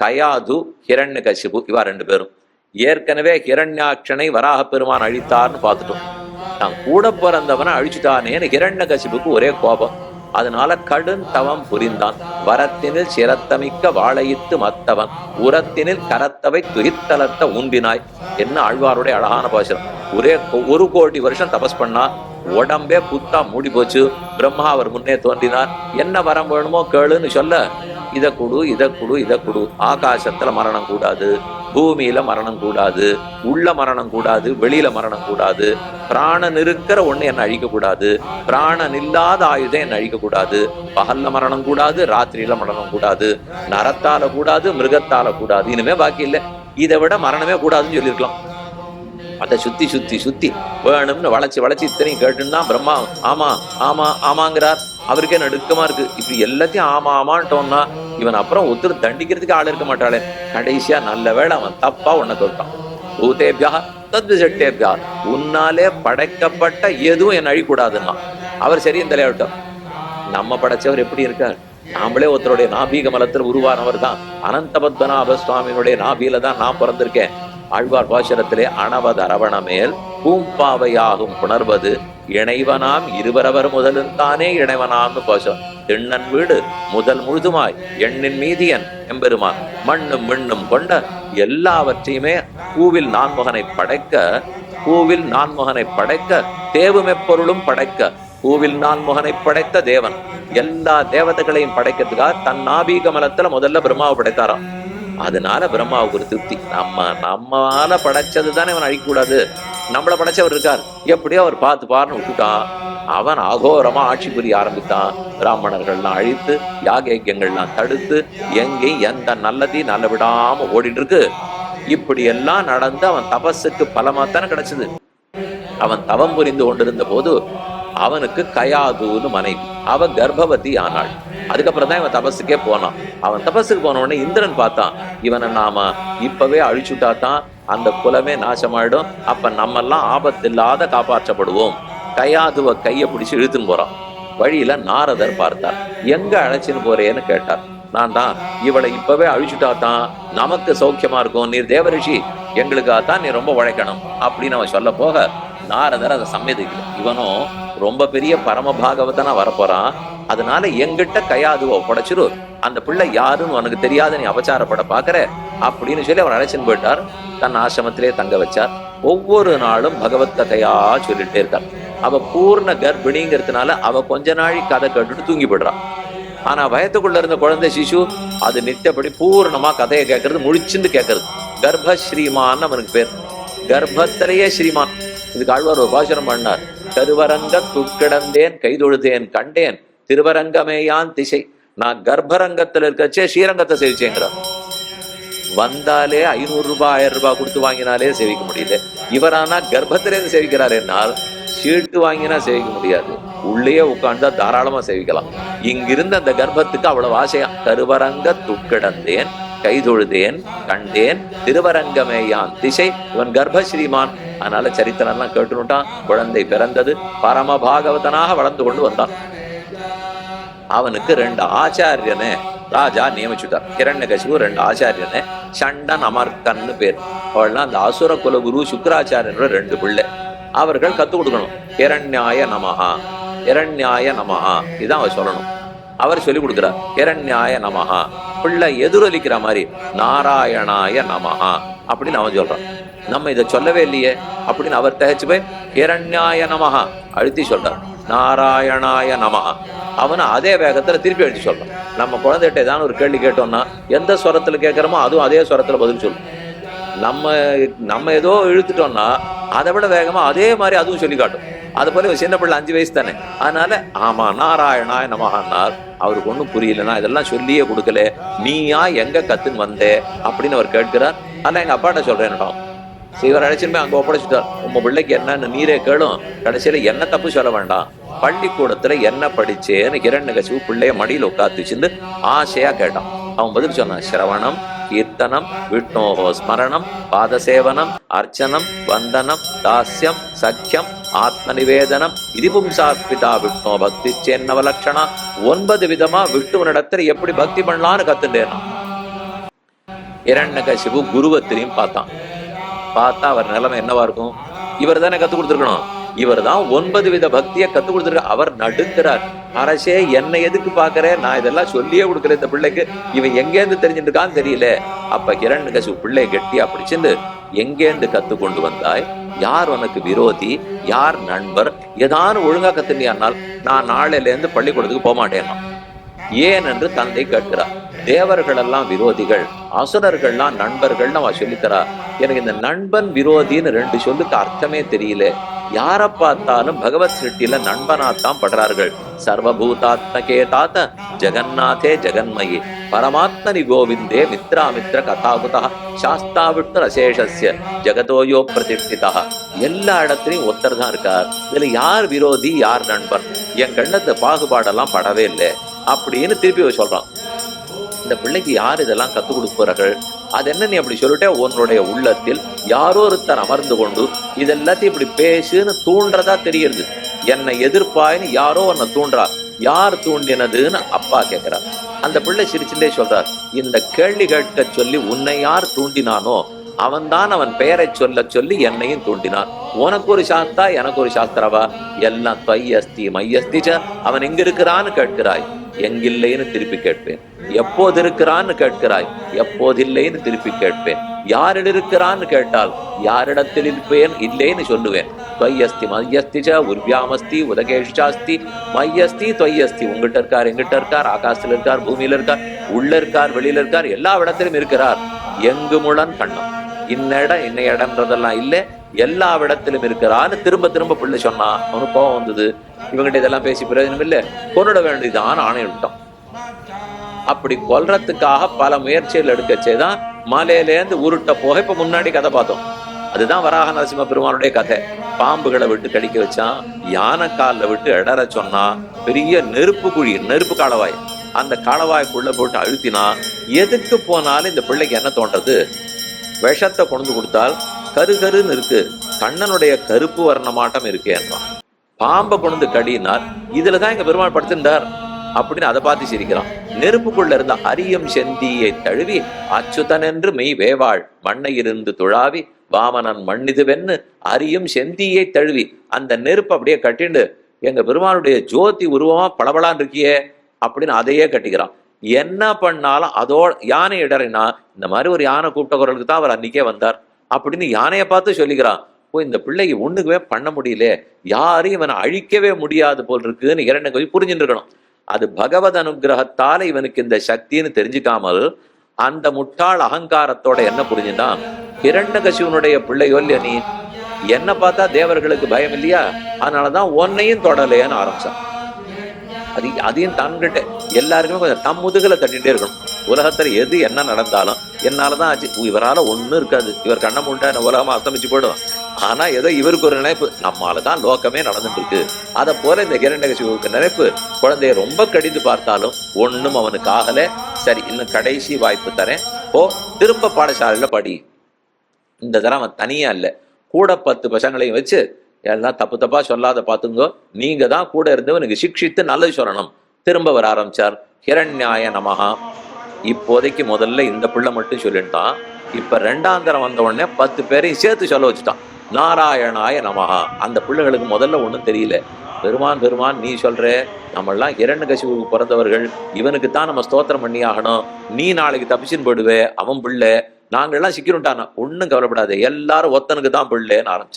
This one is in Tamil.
கயாது ஹிரண்யகசிபு இவா ரெண்டு பேரும். ஏற்கனவே ஹிரண்யாட்சனை வராக பெருமான் அழித்தார்னு பார்த்துட்டோம். நான் கூட பிறந்தவனை அழிச்சுட்டானேன்னு ஹிரண்யகசிபுக்கு ஒரே கோபம். அதனால கடும் தவம் புரிந்தான். வரத்தினில் சிரத்தமிக்க வாழையித்து மத்தவன் உரத்தினில் கரத்தவை துயித்தலத்த ஊன்பினாய். என்ன ஆழ்வாருடைய அழகான பாசுரம். ஒரு கோடி வருஷம் தபஸ் பண்ணா, உடம்பே புத்தா மூடி போச்சு. பிரம்மா அவர் முன்னே தோன்றினார். என்ன வரம் வேணுமோ கேளுன்னு சொல்ல, இதை கொடு இதை கொடு இதை கொடு. ஆகாசத்துல மரணம் கூடாது, பூமியில மரணம் கூடாது, உள்ள மரணம் கூடாது, வெளியில மரணம் கூடாது, பிராணன் இருக்கிற ஒண்ணு என்ன அழிக்க கூடாது, பிராணன் இல்லாத ஆயுதம் என்ன அழிக்க கூடாது, பகல்ல மரணம் கூடாது, ராத்திரியில மரணம் கூடாது, நரத்தால கூடாது, மிருகத்தால கூடாது, இனிமே பாக்கி இல்லை. இதை விட மரணமே கூடாதுன்னு சொல்லியிருக்கலாம். அதை சுத்தி சுத்தி சுத்தி வேணும்னு வளைச்சு வளைச்சு இத்தனையும் கேட்டுன்னா பிரம்மா ஆமா ஆமா ஆமாங்கிறார். அவருக்கே நடுக்கமா இருக்கு. இப்படி எல்லாத்தையும் ஆமா ஆமான்ட்டோம்னா இவன் அப்புறம் ஒருத்தர் தண்டிக்கிறதுக்கு ஆள் இருக்க மாட்டாளே. கடைசியா நல்ல வேளை அவன் தப்பா உன்னை தொட்டான். பூதேபியா தத்விசட்டேபியா, உன்னாலே படைக்கப்பட்ட எதுவும் என் அழிக்கூடாதுன்னா அவர் சரியும் தலையாவிட்டார். நம்ம படைச்சவர் எப்படி இருக்கார்? நாமளே ஒருத்தருடைய நாபீக மலத்தில் உருவானவர் தான். அனந்த பத்மநாப சுவாமியினுடைய நாபியில தான் நான் பிறந்திருக்கேன். ஆழ்வார் பாசுரத்திலே அணவத அரவணமேல் பூம்பாவையாகும் புணர்வது இணைவனாம் இருவரவர் முதலிருந்தானே இணைவனாம்னு பாசுரம். எண்ணன் வீடு முதல் முழுதுமாய் எண்ணின் மீதியன் எம்பெருமான் மண்ணும் விண்ணும் கொண்ட எல்லாவற்றையுமே பூவில் நான்முகனை படைக்க, பூவில் நான்முகனை படைக்க தேவுமெப்பொருளும் படைக்க, பூவில் நான்முகனை படைத்த தேவன் எல்லா தேவதைகளையும் படைக்கிறதுக்காக தன் நாபீக மலத்துல முதல்ல பிரம்மாவை படைத்தாராம். அதனால பிரம்மாவுக்கு ஒரு திருப்தி. நம்மால படைச்சது தானே அவன் அழிக்கக்கூடாது. நம்மளை படைச்சவர் இருக்கார், எப்படியோ அவர் பார்த்து பாருன்னு விட்டுட்டான். அவன் அகோரமா ஆட்சி புரிய ஆரம்பித்தான். பிராமணர்கள்லாம் அழித்து, யாகயங்கள்லாம் தடுத்து, எங்கேயும் எந்த நல்லதையும் நல்ல விடாம ஓடிட்டு இருக்கு. இப்படி எல்லாம் நடந்து அவன் தபஸுக்கு பலமாத்தானே கிடைச்சது. அவன் தவம் புரிந்து கொண்டிருந்த போது அவனுக்கு கயாதுன்னு மனைவி, அவ கர்ப்பவதி ஆனாள். அதுக்கப்புறம் தான் இவன் தபஸுக்கே போனான். அவன் தபஸுக்கு போன உடனே இந்திரன் பார்த்தான், இவனை நாம இப்பவே அழிச்சுட்டாதான் அந்த குலமே நாசமாயிடும், அப்ப நம்மெல்லாம் ஆபத்தில்லாத காப்பாற்றப்படுவோம். கயாதுவ கையை பிடிச்சு இழுத்துன்னு போறான். வழியில நாரதர் பார்த்தார். எங்க அழைச்சின்னு போறேன்னு கேட்டார். நான் தான் இவளை இப்பவே அழிச்சுட்டாதான் நமக்கு சௌக்கியமா இருக்கும், நீர் தேவரிஷி, எங்களுக்காகத்தான் நீ ரொம்ப உழைக்கணும் அப்படின்னு அவன் சொல்ல போக நாரதர் அதை சம்மதிக்கல. இவனும் ரொம்ப பெரிய பரம பாகவதனா வரப்போறான், அதனால எங்கிட்ட கயாதுவ படைச்சிரு, அந்த பிள்ளை யாருன்னு உனக்கு தெரியாத நீ அபச்சாரப்பட பாக்குற அப்படின்னு சொல்லி அவர் அழைச்சின்னு போயிட்டார். தன் ஆசிரமத்திலே தங்க வச்சார். ஒவ்வொரு நாளும் பகவத் கதையா சொல்லிட்டே இருக்கார். அவ பூர்ண கர்ப்பிணிங்கிறதுனால அவ கொஞ்ச நாளை கதை கேட்டுட்டு தூங்கி போடுறான். ஆனா வயத்துக்குள்ள இருந்த குழந்தை சிசு அது நித்தப்படி பூர்ணமா கதையை கேட்கறது, முழிச்சுன்னு கேட்கறது. கர்ப்பஸ்ரீமான் அவனுக்கு பேர். கர்ப்பத்திலேயே ஸ்ரீமான். இதுக்கு ஆழ்வார் ஒரு பாசுரம் பண்ணார். கருவரங்க துக்கிடந்தேன் கைதொழுதேன் கண்டேன் திருவரங்கமேயான் திசை. நான் கர்ப்பரங்கத்துல இருக்கச்சே ஸ்ரீரங்கத்தை சேவிச்சேங்கிறார். வந்தாலே 500 ரூபாய் 1000 ரூபாய் கொடுத்து வாங்கினாலே சேவிக்க முடியல. இவரானா கர்ப்பத்திலேருந்து சேவிக்கிறார். என்னால் சீட்டு வாங்கினா சேவிக்க முடியாது, உள்ளேயே உட்கார்ந்தா தாராளமா சேவிக்கலாம். இங்கிருந்து அந்த கர்ப்பத்துக்கு அவ்வளவு ஆசையா. கருவரங்க துக்கிடந்தேன் கைதொழுதேன் கண்டேன் திருவரங்கமேயான் திசை. இவன் கர்ப்பஸ்ரீமான். அதனால சரித்திரம்லாம் கேட்டுனுட்டான். குழந்தை பிறந்தது. பரமபாகவதனாக வளர்ந்து கொண்டு வந்தான். அவனுக்கு 2 ஆச்சாரியனை ராஜா நியமிச்சுட்டார். ஹிரண்யகசிபு 2 ஆச்சாரியனை, சண்டன் அமர்கன்னு பேர். அவள்லாம் அந்த அசுர குலகுரு சுக்கராச்சாரியனோட 2 பிள்ளை. அவர்கள் கத்துக் கொடுக்கணும். ஹிரண்யாய நமஹா, ஹிரண்யாய நமஹா, இதான் அவர் சொல்லணும். அவர் சொல்லி கொடுக்கிறார். ஹிரண்யாய நமஹா, பிள்ளை எதிரொலிக்கிற மாதிரி நாராயணாய நமஹா அப்படின்னு அவன் சொல்றான். நம்ம இதை சொல்லவே இல்லையே அப்படின்னு அவர் தகச்சு போய் ஹிரண்யாய நமஹா அழுத்தி சொல்றார். நாராயணாய நமஹா அவனை அதே வேகத்துல திருப்பி அழுத்தி சொல்றான். நம்ம குழந்தைகிட்ட ஏதாவது ஒரு கேள்வி கேட்டோம்னா எந்த ஸ்வரத்துல கேட்கிறோமோ அதுவும் அதே ஸ்வரத்துல பதில் சொல்லும். நம்ம ஏதோ இழுத்துட்டோம்னா அதை விட வேகமா அதே மாதிரி அதுவும் சொல்லி காட்டும். அது போல சின்ன பிள்ளை 5 வயசு தானே. அதனால ஆமா நாராயணாய நமஹான்னார். அவருக்கு ஒன்றும் புரியலன்னா இதெல்லாம் சொல்லியே கொடுக்கல, நீயா எங்க கத்துன்னு வந்தே அப்படின்னு அவர் கேட்கிறார். அதெல்லாம் எங்க அப்பாட்ட சொல்றேன்டா. இவர் அழைச்சிருமே அங்க ஒப்படைச்சுட்டார். உங்க பிள்ளைக்கு என்னன்னு நீரே கேளும், கடைசியில என்ன தப்பு சொல்ல வேண்டாம், பள்ளிக்கூடத்துல என்ன படிச்சேன்னு ஹிரண்யகசிபு பிள்ளைய மடியில உட்காந்து வச்சிருந்து ஆசையா கேட்டான். அவன் பதில் சொன்னான். சிரவணம் கீர்த்தனம் விஷ்ணோஹோ ஸ்மரணம் பாதசேவனம் அர்ச்சனம் வந்தனம் தாஸ்யம் சக்கியம் ஆத்ம நிவேதனம் இதிபும்சாஸ்பிதா விஷ்ணோ பக்தி சேன்னவலட்சணா. 9 விதமா விஷ்ணுவனிடத்துல எப்படி பக்தி பண்ணலான்னு கத்துட்டேனா. ஹிரண்யகசிபு குருவை திரும்பி பார்த்தான். பார்த்தா அவர் நிலைமை என்னவா இருக்கும்? இவர் தானே கத்து கொடுத்துருக்கணும். இவர் தான் 9 வித பக்தியை கத்து கொடுத்துருக்க. அவர் நடுக்கிறார். அரசே, என்னை எதுக்கு பாக்குற? நான் இதெல்லாம் சொல்லியே கொடுக்குறேன் இந்த பிள்ளைக்கு. இவன் எங்கேருந்து தெரிஞ்சுட்டு இருக்கான்னு தெரியல. அப்ப ஹிரண்யகசிபு பிள்ளை கெட்டியா பிடிச்சிருந்து, எங்கேருந்து கத்து கொண்டு வந்தாய்? யார் உனக்கு விரோதி, யார் நண்பர்? ஏதானு ஒழுங்கா கத்துனியானால் நான் நாளையில இருந்து பள்ளிக்கூடத்துக்கு போக மாட்டேன்னா. ஏன் என்று தந்தை கேட்கிறார். தேவர்கள் எல்லாம் விரோதிகள், அசுரர்கள்லாம் நண்பர்கள் அவ சொல்லித்தரா. எனக்கு இந்த நண்பன் விரோதின்னு 2 சொல்லுக்கு அர்த்தமே தெரியல. யாரை பார்த்தாலும் பகவத் சிருஷ்டியில நண்பனாத்தான் படுறார்கள். சர்வபூதாத்மகே தாத்த ஜெகநாதே ஜெகன்மயி பரமாத்மனி கோவிந்தே மித்ராமித்ர கதாகுதா சாஸ்தாவிட்டு அசேஷஸ்ய ஜெகதோயோ பிரதிஷ்டிதா. எல்லா இடத்துலையும் ஒருத்தர் தான் இருக்கார். இதுல யார் விரோதி, யார் நண்பன்? என் கண்ணத்தை பாகுபாடெல்லாம் படவே இல்லை அப்படின்னு திருப்பி சொல்றான். இந்த பிள்ளைக்கு யார் இதெல்லாம் கத்துக் கொடுப்பார்கள்? அது என்ன நீ அப்படி சொல்லிட்டே உன்னுடைய உள்ளத்தில் யாரோ ஒருத்தர் அமர்ந்து கொண்டு இதெல்லாத்தையும் இப்படி பேசுன்னு தூண்டுறதா தெரியுது. என்னை எதிர்ப்பாயின்னு யாரோ உன்னை தூண்டுறா. யார் தூண்டினதுன்னு அப்பா கேட்கிறார். அந்த பிள்ளை சிரிச்சுட்டே சொல்றார், இந்த கேள்வி கேட்க சொல்லி உன்னை யார் தூண்டினானோ அவன்தான் அவன் பெயரை சொல்ல சொல்லி என்னையும் தூண்டினான். உனக்கு ஒரு சாஸ்தா, எனக்கு ஒரு சாஸ்திரவா? எல்லாம் தொய்யஸ்தி மையஸ்திச்ச. அவன் எங்க இருக்கிறான்னு கேட்கிறாய், எங்கில்லைன்னு திருப்பி கேட்பேன். எப்போது இருக்கிறான்னு கேட்கிறாய், எப்போதில்லைன்னு திருப்பி கேட்பேன். யாரிட இருக்கிறான்னு கேட்டால் யாரிடத்தில் இருப்பேன் இல்லைன்னு சொல்லுவேன். தொய்யஸ்தி மையஸ்திச்ச உர்வியாமஸ்தி உதகேஷாஸ்தி மையஸ்தி தொய்யஸ்தி. உங்ககிட்ட இருக்கார், எங்கிட்ட இருக்கார், ஆகாசத்துல இருக்கார், பூமியில இருக்கார், உள்ள இருக்கார், வெளியில இருக்கார், எல்லா இடத்திலும் இருக்கிறார். எங்கு முழன் கண்ணம், இன்னிடம் இன்ன இடம்ன்றதெல்லாம் இல்லை, எல்லா இடத்திலும் இருக்கிறான்னு திரும்ப திரும்ப பிள்ளை சொன்னா. அவனுக்கு கோபம் வந்தது. இவங்கிட்ட இதெல்லாம் பேசி பிரயோஜனம் இல்லை, கொன்னுட வேண்டியதான் ஆணையிட்டோம். அப்படி கொல்றதுக்காக பல முயற்சிகள் எடுக்கச்சேதான் மலையிலேருந்து உருட்ட போக இப்ப முன்னாடி கதை பார்த்தோம். அதுதான் வராக நரசிம்ம பெருமானுடைய கதை. பாம்புகளை விட்டு கடிக்க வச்சான், யானை காலில் விட்டு இடற சொன்னா, பெரிய நெருப்பு குழி, நெருப்பு காலவாய், அந்த காலவாய்க்குள்ள போட்டு அழுத்தினா. எதுக்கு போனாலும் இந்த பிள்ளைக்கு என்ன தோன்றது? விஷத்தை கொண்டு கொடுத்தால் கருகருன்னு இருக்கு, கண்ணனுடைய கருப்பு வர்ணமாட்டம் இருக்கேன்றான். பாம்பை கொண்டு கடினார், இதுலதான் எங்க பெருமாள் படுத்திருந்தார் அப்படின்னு அதை பார்த்து சிரிக்கிறான். நெருப்புக்குள்ள இருந்த அரியம் செந்தியை தழுவி அச்சுதன் என்று மெய் வேவாள் மண்ணை இருந்து துழாவி வாமனன் மண்ணிதுவென்னு அரியும் செந்தியை தழுவி அந்த நெருப்பு அப்படியே கட்டிண்டு எங்க பெருமாளுடைய ஜோதி உருவமா பளபளான் இருக்கியே அப்படின்னு அதையே கட்டிக்கிறான். என்ன பண்ணாலும் அதோட யானை இடறினா, இந்த மாதிரி ஒரு யானை கூப்பிட்ட குரலுக்கு தான் அவர் அன்னைக்கே வந்தார் அப்படின்னு யானையை பார்த்து சொல்லிக்கிறான். இந்த பிள்ளைக்கு ஒண்ணுக்குமே பண்ண முடியல, யாரையும் இவனை அழிக்கவே முடியாது போல் இருக்குன்னு ஹிரண்யகசிபு புரிஞ்சுட்டு இருக்கணும். அது பகவத் அனுகிரகத்தால இவனுக்கு இந்த சக்தின்னு தெரிஞ்சுக்காமல் அந்த முட்டாள் அகங்காரத்தோட என்ன புரிஞ்சுட்டான்? ஹிரண்யகசிபனுடைய பிள்ளையோ இல்லையா நீ, என்ன பார்த்தா தேவர்களுக்கு பயம் இல்லையா, அதனாலதான் உன்னையும் தொடலையான்னு ஆரம்பிச்சான். அதையும் தன்கிட்ட எல்லாருக்குமே கொஞ்சம் தம் முதுகலை தட்டிகிட்டே இருக்கணும். உலகத்துல எது என்ன நடந்தாலும் என்னாலதான் ஆச்சு, இவரால ஒண்ணும் இருக்காது, இவர் கண்ண முண்டா உலகமா அஸ்தமிச்சு போயிடும். ஆனா ஏதோ இவருக்கு ஒரு நினைப்பு, நம்மாலதான் லோகமே நடந்துட்டு இருக்கு. அதை போல இந்த ஹிரண்யகசிபுவுக்கு நினைப்பு, குழந்தைய ரொம்ப கடிந்து பார்த்தாலும் ஒண்ணும் அவனுக்கு ஆகல. சரி, இன்னும் கடைசி வாய்ப்பு தரேன், ஓ திரும்ப பாடசாலையில படி. இந்த தரம் அவன் தனியா இல்ல, கூட 10 பசங்களையும் வச்சு எல்லாம் தப்பு தப்பா சொல்லாத பாத்துங்கோ, நீங்க தான் கூட இருந்தவனுக்கு சிக்ஷித்து நல்லது சொல்லணும். திரும்ப வர ஆரம்பிச்சார். ஹிரண்யாய நமஹா. இப்போதைக்கு முதல்ல இந்த பிள்ளை மட்டும் சொல்லிட்டான். இப்ப 2ஆம் தரம் வந்த உடனே 10 பேரையும் சேர்த்து சொல்ல வச்சுட்டான். நாராயணாய நமஹா. அந்த பிள்ளைகளுக்கு முதல்ல ஒண்ணும் தெரியல. பெருமான் பெருமான் நீ சொல்ற, நம்மெல்லாம் ஹிரண்யகசிபுவுக்கு பிறந்தவர்கள், இவனுக்கு தான் நம்ம ஸ்தோத்திரம் பண்ணி ஆகணும், நீ நாளைக்கு தப்பிச்சுன்னு போயிடுவே, அவன் பிள்ளை, நாங்கள்லாம் சிக்கினுட்டானா. ஒன்னும் கவலைப்படாது, எல்லாரும் ஒத்தனுக்கு தான் பிள்ளைன்னு ஆரம்பிச்சான்.